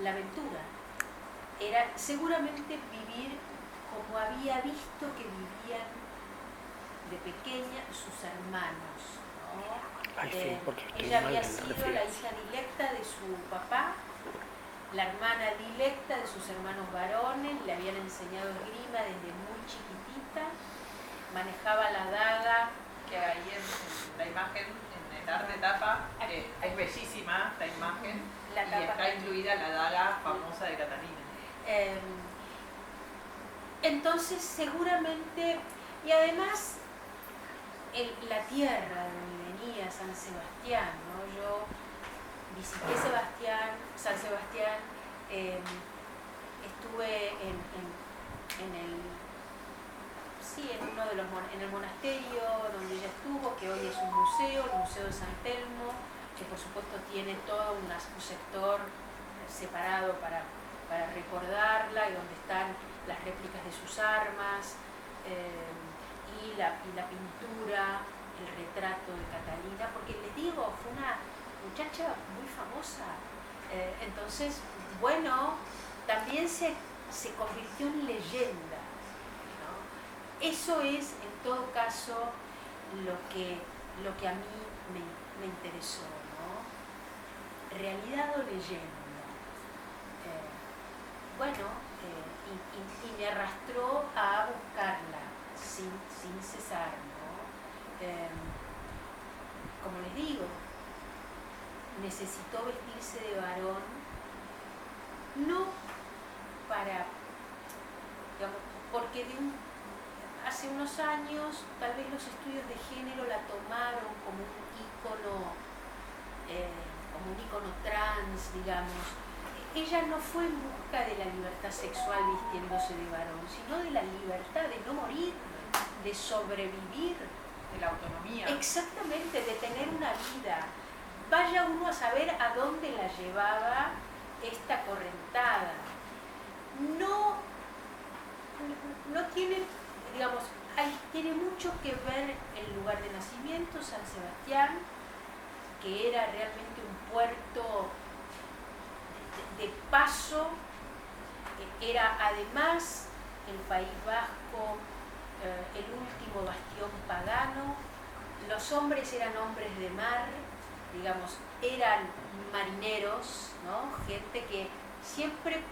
la aventura. Era seguramente vivir como había visto que vivían de pequeña sus hermanos, ¿no? Ay, sí, porque estoy Ella mal había de la sido la referencia. hija directa de su papá, la hermana directa de sus hermanos varones, le habían enseñado esgrima desde muy chiquitita, manejaba la daga. Que ahí en la imagen, en el arte tapa, es bellísima esta imagen, La y tapa está incluida la daga famosa de Catalina. Entonces seguramente, y además la tierra de donde venía, San Sebastián, ¿no? Yo visité San Sebastián, estuve en el monasterio donde ella estuvo, que hoy es un museo, el Museo de San Telmo, que por supuesto tiene todo un sector separado para recordarla, y donde están las réplicas de sus armas, y la pintura, el retrato de Catalina, porque les digo, fue una muchacha muy famosa. Entonces, bueno, también se convirtió en leyenda, ¿no? Eso es, en todo caso, lo que a mí me interesó, ¿no? Realidad o leyenda. Y me arrastró a buscarla sin cesar, ¿no? Como les digo, necesitó vestirse de varón, no para, digamos, porque hace unos años tal vez los estudios de género la tomaron como un ícono trans, digamos. Ella no fue en busca de la libertad sexual vistiéndose de varón, sino de la libertad de no morir, de sobrevivir. De la autonomía. Exactamente, de tener una vida. Vaya uno a saber a dónde la llevaba esta correntada. No tiene, digamos, tiene mucho que ver el lugar de nacimiento, San Sebastián, que era realmente un puerto de paso, era además el País Vasco el último bastión pagano. Los hombres eran hombres de mar, digamos, eran marineros, ¿no? Gente que siempre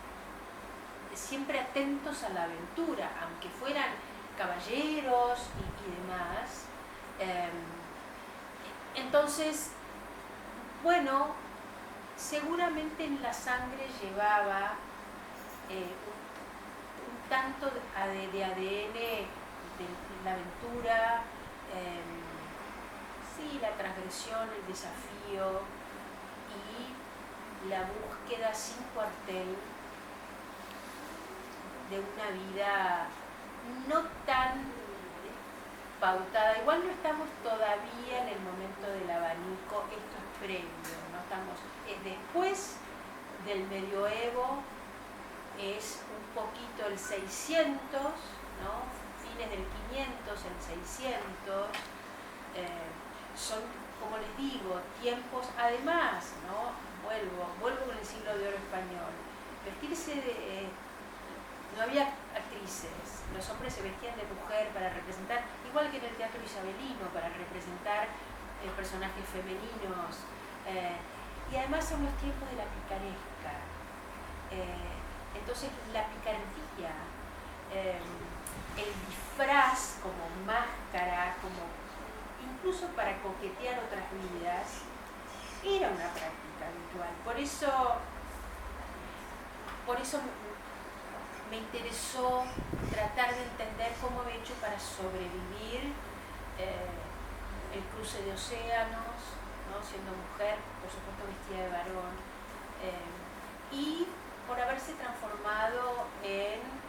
atentos a la aventura, aunque fueran caballeros y demás. Entonces, bueno, seguramente en la sangre llevaba un tanto de ADN de la aventura, la transgresión, el desafío y la búsqueda sin cuartel de una vida no tan pautada. Igual no estamos todavía en el momento del abanico, esto es previo, no estamos, después del medioevo, es un poquito el 600, ¿no? Fines del 500, el 600, son, como les digo, tiempos, además, ¿no? Vuelvo con el siglo de oro español, vestirse de... no había actrices, los hombres se vestían de mujer para representar, igual que en el teatro isabelino, para representar personajes femeninos, y además son los tiempos de la picaresca. Entonces la picardía, el disfraz como máscara, como incluso para coquetear otras vidas, era una práctica habitual. Por eso me interesó tratar de entender cómo había hecho para sobrevivir el cruce de océanos, ¿no? Siendo mujer, por supuesto vestida de varón, y por haberse transformado en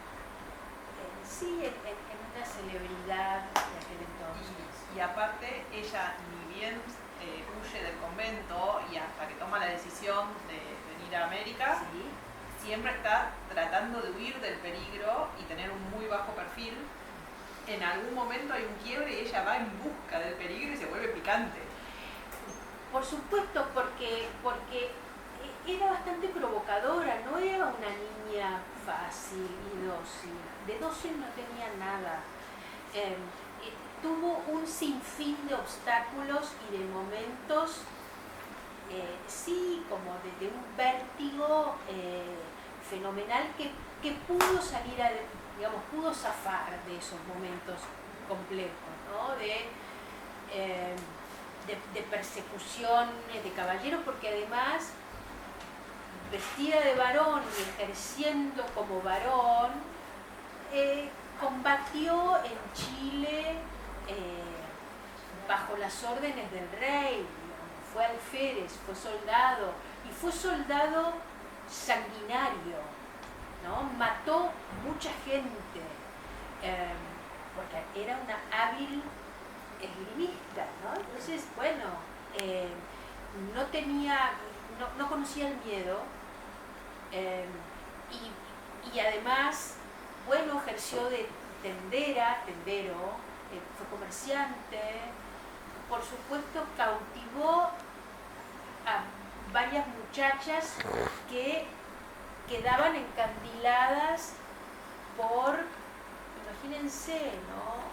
una celebridad de aquel entonces. Y aparte, ella ni bien huye del convento y hasta que toma la decisión de venir a América, ¿sí? Siempre está tratando de huir del peligro y tener un muy bajo perfil. En algún momento hay un quiebre y ella va en busca del peligro y se vuelve picante. Por supuesto, porque era bastante provocadora, no era una niña fácil y dócil. De dócil no tenía nada. Tuvo un sinfín de obstáculos y de momentos, sí, como de un vértigo fenomenal que pudo salir, digamos, pudo zafar de esos momentos complejos, ¿no? De persecuciones de caballeros, porque además, vestida de varón y ejerciendo como varón, combatió en Chile bajo las órdenes del rey, fue alférez, fue soldado, y fue soldado sanguinario, ¿no? Mató mucha gente, porque era una hábil esgrimista, ¿no? Entonces, bueno, no conocía el miedo, y además, bueno, ejerció de tendero, fue comerciante, por supuesto cautivó a varias muchachas que quedaban encandiladas por, imagínense, ¿no?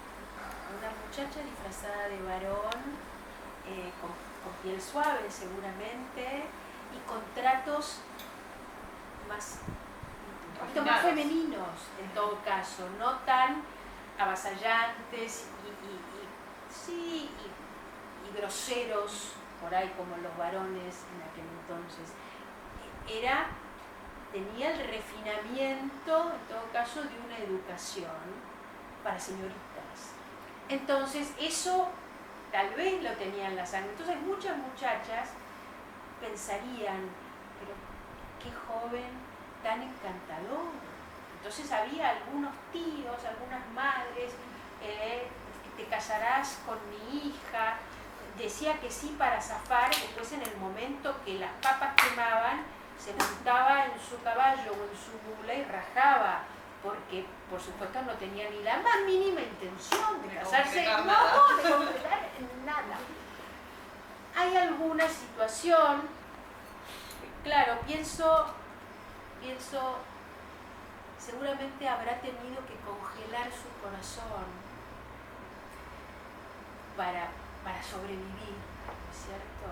Una muchacha disfrazada de varón, con piel suave seguramente, y con tratos un poquito más femeninos en todo caso, no tan avasallantes y groseros por ahí como los varones en aquel entonces. Tenía el refinamiento en todo caso de una educación para señoritas. Entonces eso tal vez lo tenía en la sangre. Entonces muchas muchachas pensarían, pero qué joven tan encantador. Entonces había algunos tíos, algunas madres, te casarás con mi hija, decía que sí para zafar. Después, en el momento que las papas quemaban, se montaba en su caballo o en su mula y rajaba, porque por supuesto no tenía ni la más mínima intención de casarse, de completar nada. Hay alguna situación, claro, pienso, seguramente habrá tenido que congelar su corazón para sobrevivir, ¿no es cierto?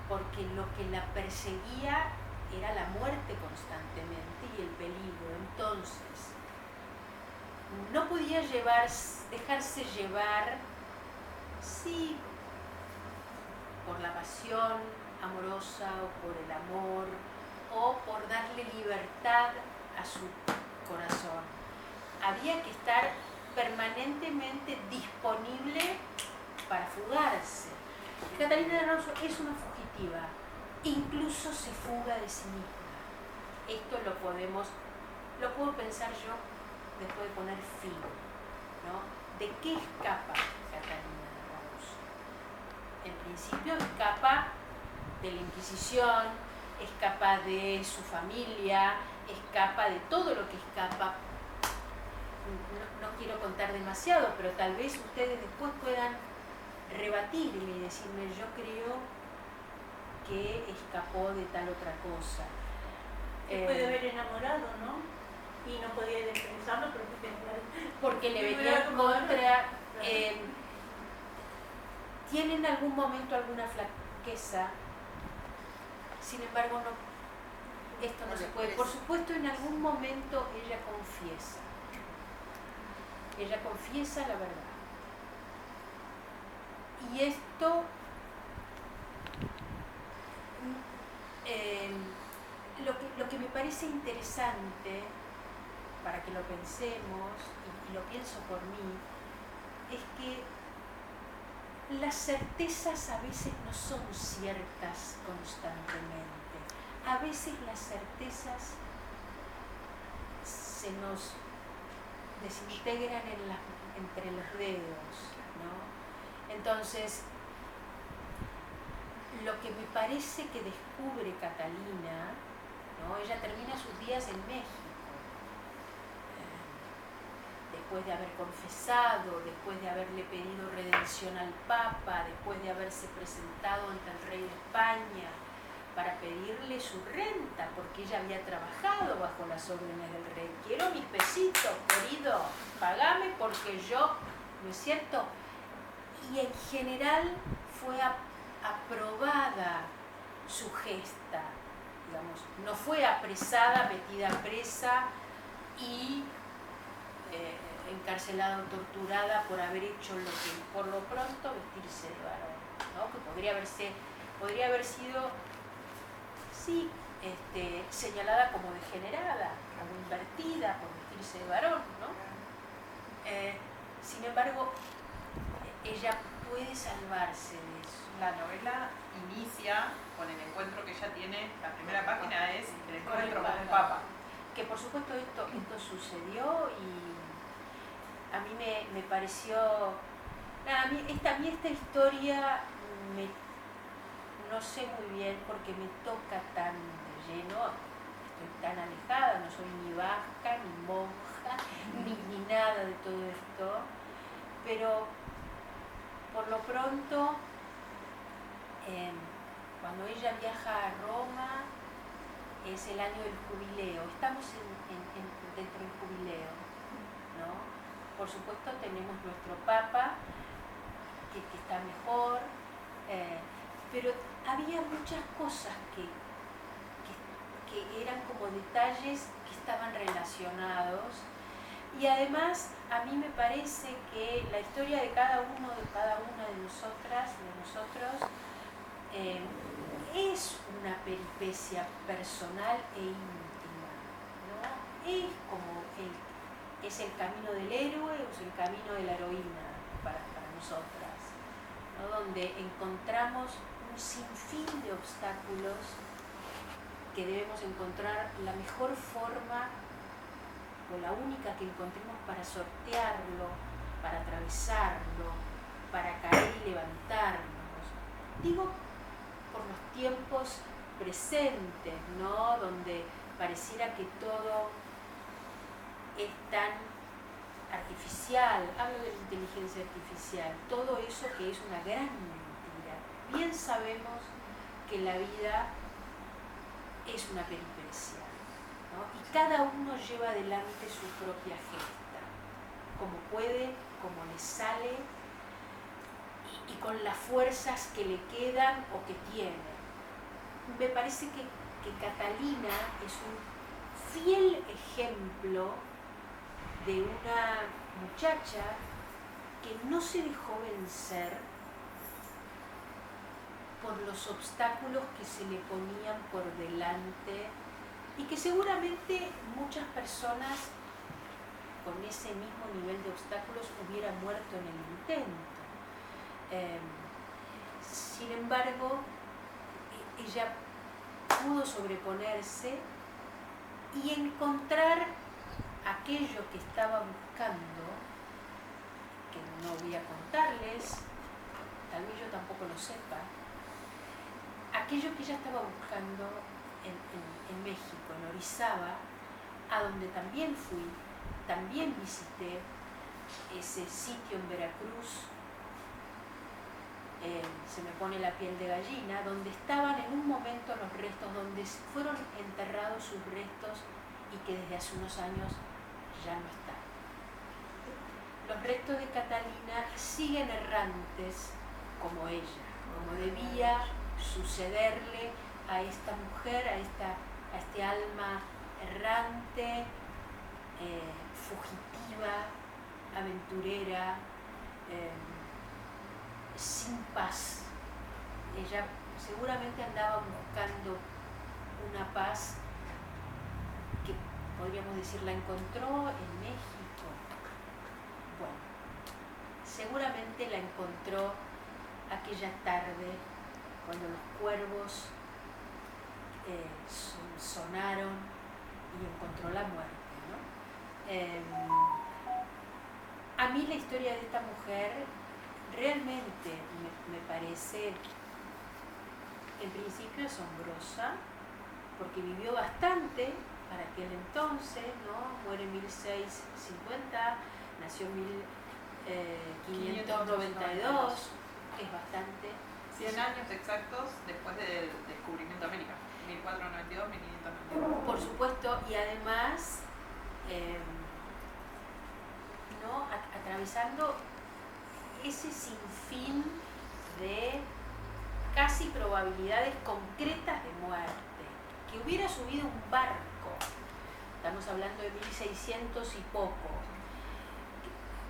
Porque lo que la perseguía era la muerte constantemente y el peligro. Entonces, no podía dejarse llevar, sí, por la pasión amorosa o por el amor o por darle libertad a su corazón. Había que estar permanentemente disponible para fugarse. Catalina de Rauso es una fugitiva, incluso se fuga de sí misma. Esto lo puedo pensar yo después de poner fin, ¿no? ¿De qué escapa Catalina de Rauso? En principio escapa de la Inquisición, escapa de su familia, escapa de todo lo que escapa. No quiero contar demasiado, pero tal vez ustedes después puedan rebatirme y decirme, yo creo que escapó de tal otra cosa. Se puede haber enamorado, ¿no? Y no podía expresarlo porque le venía en contra. Tiene en algún momento alguna flaqueza, sin embargo esto no se puede. Por supuesto, en algún momento ella confiesa la verdad. Y esto lo que me parece interesante, para que lo pensemos, y lo pienso por mí, es que las certezas a veces no son ciertas constantemente. A veces las certezas se nos desintegran entre los dedos, ¿no? Entonces, lo que me parece que descubre Catalina, ¿no? Ella termina sus días en México, después de haber confesado, después de haberle pedido redención al Papa, después de haberse presentado ante el rey de España, para pedirle su renta, porque ella había trabajado bajo las órdenes del rey. Quiero mis pesitos, querido, pagame porque yo, ¿no es cierto? Y en general fue aprobada su gesta, digamos, no fue apresada, metida presa y encarcelada o torturada por haber hecho lo que por lo pronto vestirse de varón, ¿no? Que podría haber sido, sí, señalada como degenerada, como invertida por vestirse de varón, ¿no? Sin embargo, ella puede salvarse de eso. La novela inicia con el encuentro que ella tiene, la primera página es el encuentro con el Papa. Que por supuesto esto sucedió y a mí me pareció, nada, a mí esta historia no sé muy bien porque me toca tan de lleno, estoy tan alejada, no soy ni vasca, ni monja, ni nada de todo esto, pero por lo pronto, cuando ella viaja a Roma, es el año del jubileo, estamos dentro del jubileo, ¿no? Por supuesto tenemos nuestro Papa, que está mejor, pero había muchas cosas que eran como detalles que estaban relacionados, y además a mí me parece que la historia de cada una de nosotros es una peripecia personal e íntima, ¿no? Es el camino del héroe o es el camino de la heroína para nosotras, ¿no? Donde encontramos un sinfín de obstáculos que debemos encontrar la mejor forma o la única que encontremos para sortearlo, para atravesarlo, para caer y levantarnos. Digo por los tiempos presentes, ¿no? Donde pareciera que todo es tan artificial, hablo de la inteligencia artificial, todo eso que es una gran mentira. Bien sabemos que la vida es una peripecia, ¿no? Y cada uno lleva adelante su propia gesta, como puede, como le sale y con las fuerzas que le quedan o que tiene. Me parece que Catalina es un fiel ejemplo de una muchacha que no se dejó vencer por los obstáculos que se le ponían por delante y que seguramente muchas personas con ese mismo nivel de obstáculos hubieran muerto en el intento. Sin embargo, ella pudo sobreponerse y encontrar aquello que estaba buscando, que no voy a contarles, tal vez yo tampoco lo sepa, aquello que ella estaba buscando en México, en Orizaba, a donde también fui, también visité ese sitio en Veracruz, se me pone la piel de gallina, donde estaban en un momento los restos, donde fueron enterrados sus restos y que desde hace unos años ya no están. Los restos de Catalina siguen errantes como ella, como debía sucederle a esta mujer, a este alma errante, fugitiva, aventurera, sin paz. Ella seguramente andaba buscando una paz que podríamos decir la encontró en México. Bueno, seguramente la encontró aquella tarde cuando los cuervos sonaron y encontró la muerte, ¿no? A mí la historia de esta mujer realmente me parece en principio asombrosa, porque vivió bastante para aquel entonces, ¿no? Muere en 1650, nació en 1592, es bastante. 100 años exactos después del descubrimiento de América, 1492, 1592. Por supuesto, y además, ¿no? Atravesando ese sinfín de casi probabilidades concretas de muerte, que hubiera subido un barco, estamos hablando de 1600 y poco,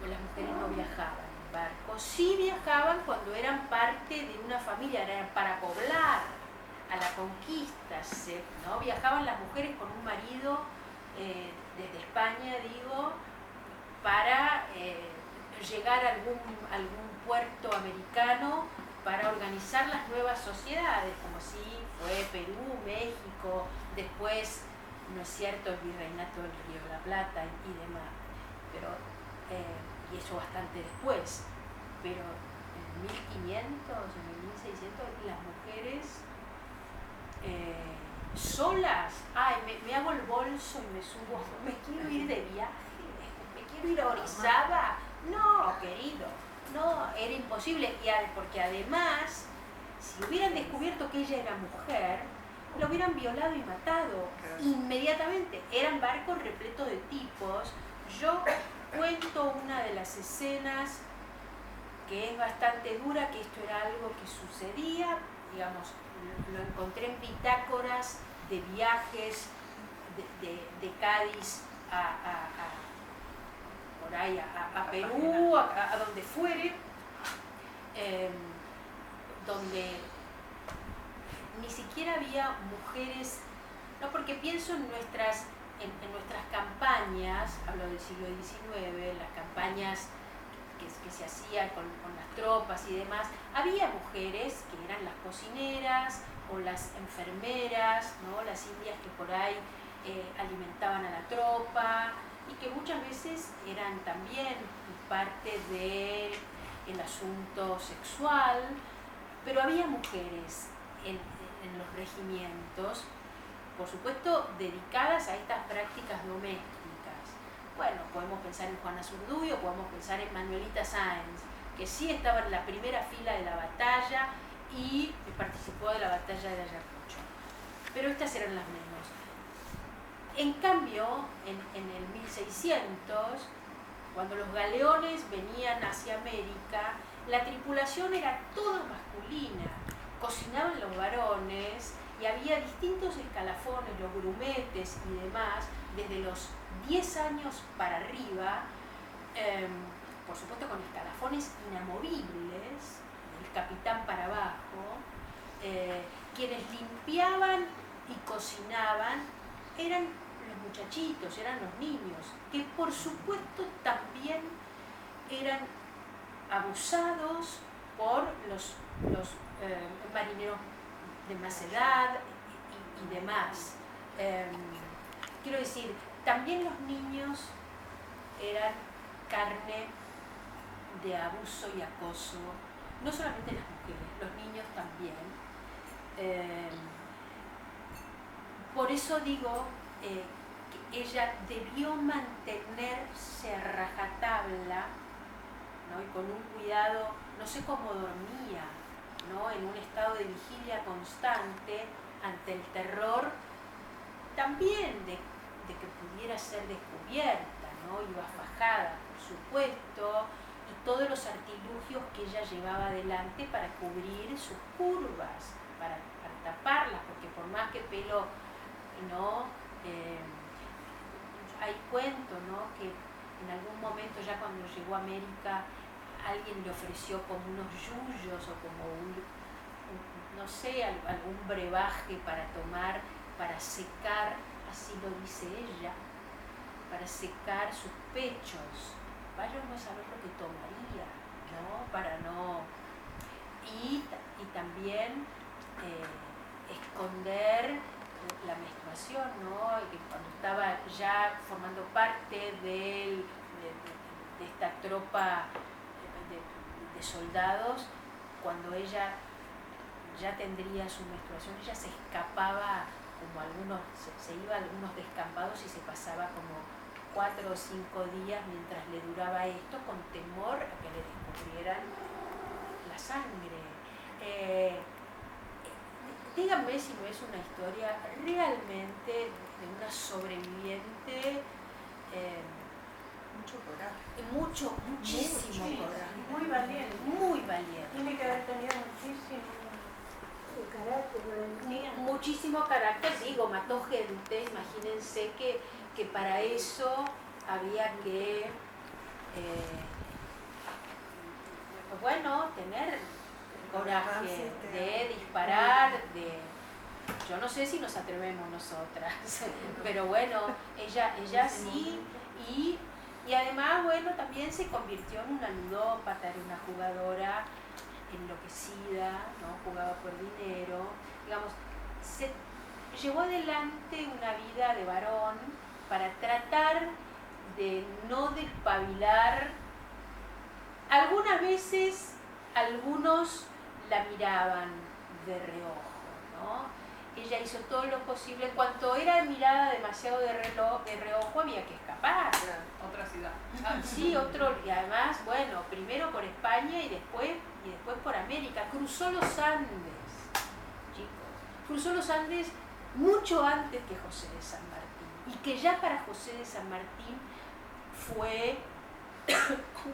las mujeres no viajaban en barco, sí viajaban cuando eran parte de una familia, eran para poblar, a la conquista, ¿no? Viajaban las mujeres con un marido desde España, digo, para llegar a algún puerto americano para organizar las nuevas sociedades, como si fue Perú, México, después, ¿no es cierto?, el virreinato del Río de la Plata y demás, pero, y eso bastante después, pero en 1500, en 1600, las mujeres solas, me hago el bolso y me subo, me quiero ir de viaje, me quiero ir a Orizaba, no, querido, no, era imposible, porque además, si hubieran descubierto que ella era mujer, lo hubieran violado y matado inmediatamente. Eran barcos repletos de tipos. Yo cuento una de las escenas que es bastante dura, que esto era algo que sucedía, digamos, lo encontré en bitácoras de viajes de Cádiz por ahí a Perú, a donde fuere, donde ni siquiera había mujeres, no, porque pienso en nuestras campañas, hablo del siglo XIX, las campañas que se hacían con las tropas y demás, había mujeres que eran las cocineras o las enfermeras, ¿no? Las indias que por ahí alimentaban a la tropa y que muchas veces eran también parte del asunto sexual, pero había mujeres en los regimientos, por supuesto, dedicadas a estas prácticas domésticas. Bueno, podemos pensar en Juana Zurduy o podemos pensar en Manuelita Sáenz, que sí estaba en la primera fila de la batalla y participó de la batalla de Ayacucho. Pero estas eran las menos. En cambio, en el 1600, cuando los galeones venían hacia América, la tripulación era toda masculina. Cocinaban los varones y había distintos escalafones, los grumetes y demás, desde los 10 años para arriba, por supuesto con escalafones inamovibles, del capitán para abajo, quienes limpiaban y cocinaban eran los muchachitos, eran los niños, que por supuesto también eran abusados por los marineros de más edad y demás. Quiero decir, también los niños eran carne de abuso y acoso, no solamente las mujeres, los niños también. Por eso digo que ella debió mantenerse a rajatabla, ¿no? Y con un cuidado, no sé cómo dormía, ¿no? En un estado de vigilia constante ante el terror también de que pudiera ser descubierta, ¿no? Iba fajada, por supuesto, y todos los artilugios que ella llevaba adelante para cubrir sus curvas, para taparlas, porque por más que pelo, ¿no? Hay cuento, ¿no? Que en algún momento, ya cuando llegó a América, alguien le ofreció como unos yuyos o como no sé, algún brebaje para tomar, para secar, así lo dice ella, para secar sus pechos. Vaya uno a saber lo que tomaría, ¿no? Para no... Y también esconder la menstruación, ¿no? Que cuando estaba ya formando parte de esta tropa de soldados, cuando ella ya tendría su menstruación, ella se escapaba, como algunos, se iba a algunos descampados y se pasaba como 4 o 5 días mientras le duraba esto, con temor a que le descubrieran la sangre. díganme si no es una historia realmente de una sobreviviente. Mucho coraje. Muchísimo coraje. Muy valiente. Muy valiente. Tiene que haber tenido muchísimo carácter, valentía. Muchísimo carácter, digo, mató gente. Imagínense que para eso había que, pues bueno, tener coraje de disparar, yo no sé si nos atrevemos nosotras, pero bueno, ella sí, y además, bueno, también se convirtió en una ludópata, era una jugadora enloquecida, ¿no? Jugaba por dinero, digamos, se llevó adelante una vida de varón para tratar de no despabilar. Algunas veces algunos la miraban de reojo, ¿no? Ella hizo todo lo posible. En cuanto era mirada demasiado de reojo, había que escapar. Otra ciudad. Sí, otro, y además, bueno, primero por España y después por América. Cruzó los Andes, chicos. Cruzó los Andes mucho antes que José de San Martín. Y que ya para José de San Martín fue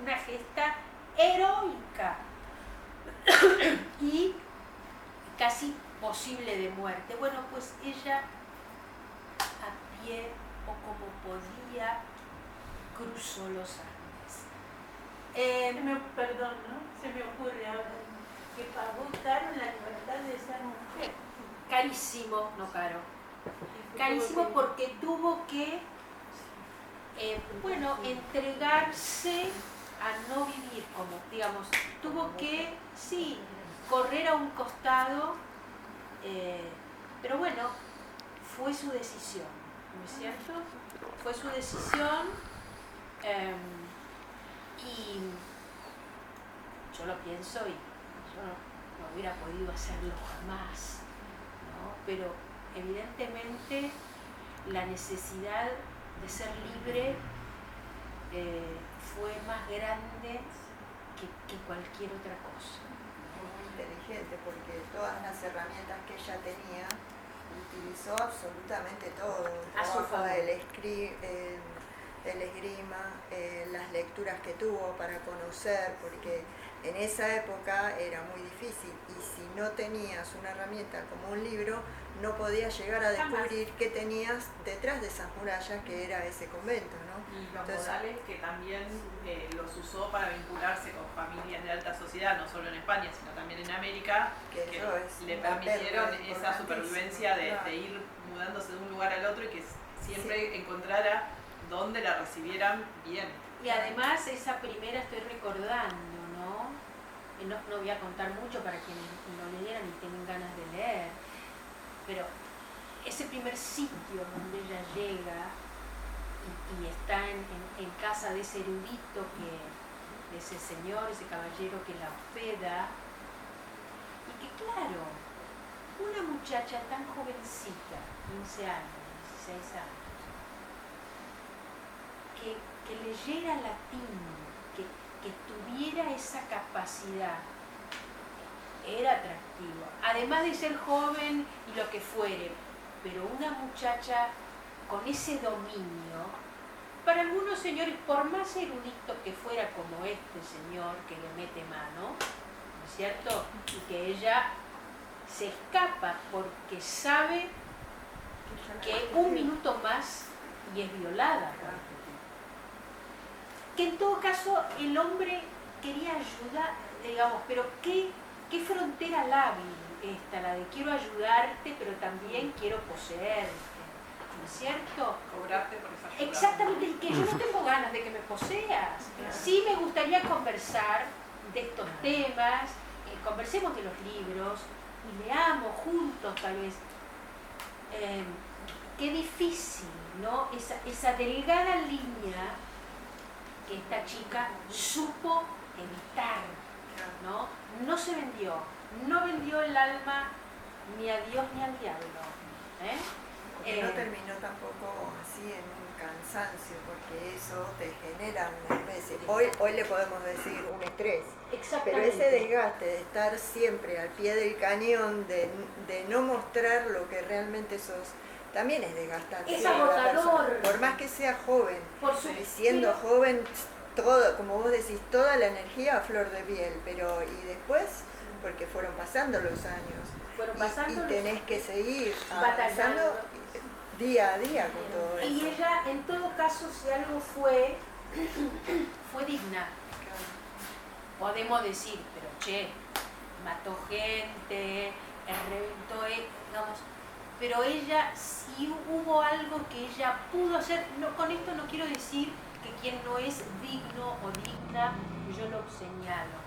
una gesta heroica y casi posible de muerte. Bueno, pues ella a pie o como podía cruzó los Andes. Perdón, ¿no? Se me ocurre ahora que pagó caro la libertad de esa mujer. Carísimo, no caro. Carísimo porque tuvo que, bueno, entregarse a no vivir como, digamos, tuvo que, sí, correr a un costado, pero bueno, fue su decisión, ¿no es cierto? Fue su decisión y yo lo pienso y yo no hubiera podido hacerlo jamás, ¿no? Pero evidentemente la necesidad de ser libre fue más grande que cualquier otra cosa. Muy inteligente, porque todas las herramientas que ella tenía, utilizó absolutamente todo. A su favor. El esgrima, las lecturas que tuvo para conocer, porque en esa época era muy difícil y si no tenías una herramienta como un libro, no podías llegar a descubrir qué tenías detrás de esas murallas que era ese convento, ¿no? Y los modales que también los usó para vincularse con familias de alta sociedad, no solo en España, sino también en América, que le permitieron esa supervivencia de ir mudándose de un lugar al otro y que siempre encontrara donde la recibieran bien. Y además esa primera estoy recordando, ¿no? No voy a contar mucho para quienes no leyeran y tengan ganas de leer, pero ese primer sitio donde ella llega y está en casa de ese erudito, de ese señor, ese caballero que la hospeda, y que claro, una muchacha tan jovencita, 15 años, 16 años, que leyera latín, que tuviera esa capacidad, era atractivo. Además de ser joven y lo que fuere, pero una muchacha con ese dominio, para algunos señores, por más erudito que fuera como este señor que le mete mano, ¿no es cierto? Y que ella se escapa porque sabe que un minuto más y es violada por este tipo. Que en todo caso el hombre quería ayudar, digamos, pero ¿qué frontera lábil esta? La de quiero ayudarte, pero también quiero poseerte, ¿no es cierto? Cobrarte por esa ayuda. Exactamente, y que yo no tengo ganas de que me poseas. Sí me gustaría conversar de estos temas, conversemos de los libros y leamos juntos tal vez. Qué difícil, ¿no? Esa delgada línea que esta chica supo evitar, ¿no? No se vendió, no vendió el alma ni a Dios ni al diablo, ¿eh? que no terminó tampoco así en un cansancio, porque eso te genera una especie, hoy le podemos decir un estrés, pero ese desgaste de estar siempre al pie del cañón, de no mostrar lo que realmente sos, también es desgastante. Es agotador. Por más que sea joven, y siendo pero joven, todo, como vos decís, toda la energía a flor de piel, pero y después, porque fueron pasando los años, y tenés que seguir avanzando día a día con todo eso. Y ella, en todo caso, si algo fue digna. Podemos decir, pero che, mató gente, reventó, digamos, pero ella, si hubo algo que ella pudo hacer, no, con esto no quiero decir que quien no es digno o digna, yo lo señalo,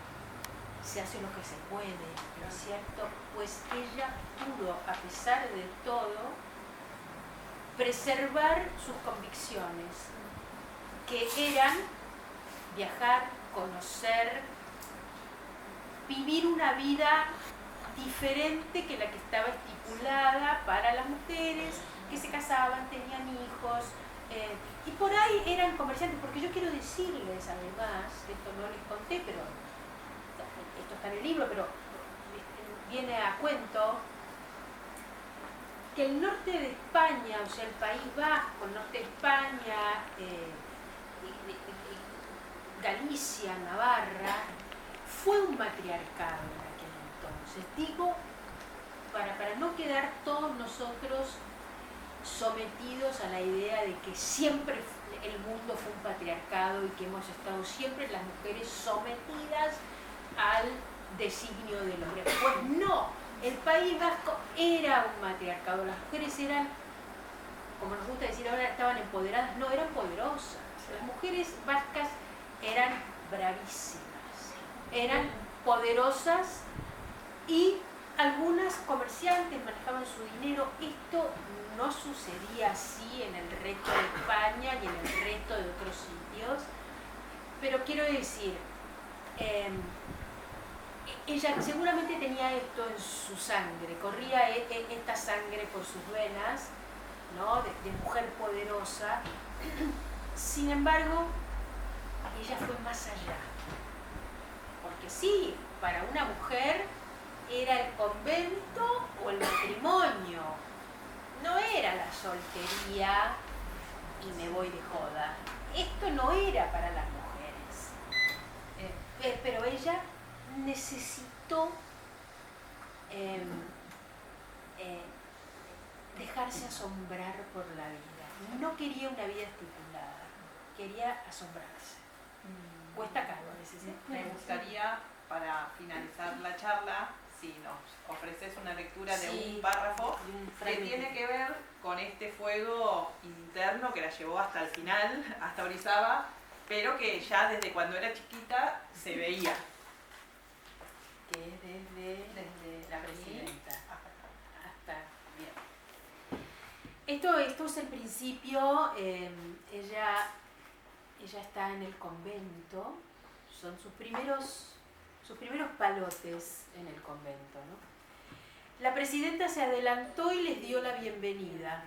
se hace lo que se puede, ¿no es cierto? Pues ella pudo, a pesar de todo, preservar sus convicciones, que eran viajar, conocer, vivir una vida diferente que la que estaba estipulada para las mujeres que se casaban, tenían hijos, y por ahí eran comerciantes, porque yo quiero decirles además, esto no les conté, pero esto está en el libro, pero viene a cuento, que el norte de España, o sea, el País Vasco, el norte de España, Galicia, Navarra, fue un matriarcado en aquel entonces. Digo, para no quedar todos nosotros sometidos a la idea de que siempre el mundo fue un patriarcado y que hemos estado siempre las mujeres sometidas al designio del hombre. Pues no, el País Vasco era un matriarcado, las mujeres eran, como nos gusta decir ahora, estaban empoderadas, no, eran poderosas. Las mujeres vascas eran bravísimas, eran poderosas y algunas comerciantes manejaban su dinero. Esto no sucedía así en el resto de España y en el resto de otros sitios, pero quiero decir, ella seguramente tenía esto en su sangre, corría esta sangre por sus venas, ¿no? de mujer poderosa. Sin embargo, ella fue más allá, porque sí, para una mujer era el convento o el matrimonio, no era la soltería y me voy de joda. Esto no era para las mujeres, pero ella necesitó dejarse asombrar por la vida. No quería una vida estipulada, quería asombrarse. Cuesta caro a veces. Me gustaría, para finalizar la charla, si nos ofreces una lectura de un párrafo que tiene que ver con este fuego interno que la llevó hasta el final, hasta Orizaba, pero que ya desde cuando era chiquita se veía. Que es desde la presidenta hasta bien. Esto es el principio. Ella está en el convento, son sus primeros palotes en el convento, ¿no? La presidenta se adelantó y les dio la bienvenida.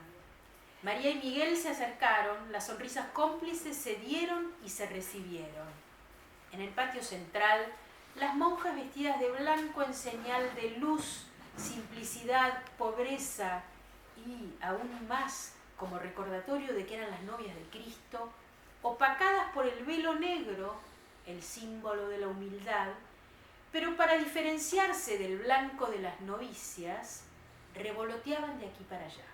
María y Miguel se acercaron, las sonrisas cómplices se dieron y se recibieron. En el patio central, las monjas vestidas de blanco en señal de luz, simplicidad, pobreza y aún más como recordatorio de que eran las novias de Cristo, opacadas por el velo negro, el símbolo de la humildad, pero para diferenciarse del blanco de las novicias, revoloteaban de aquí para allá.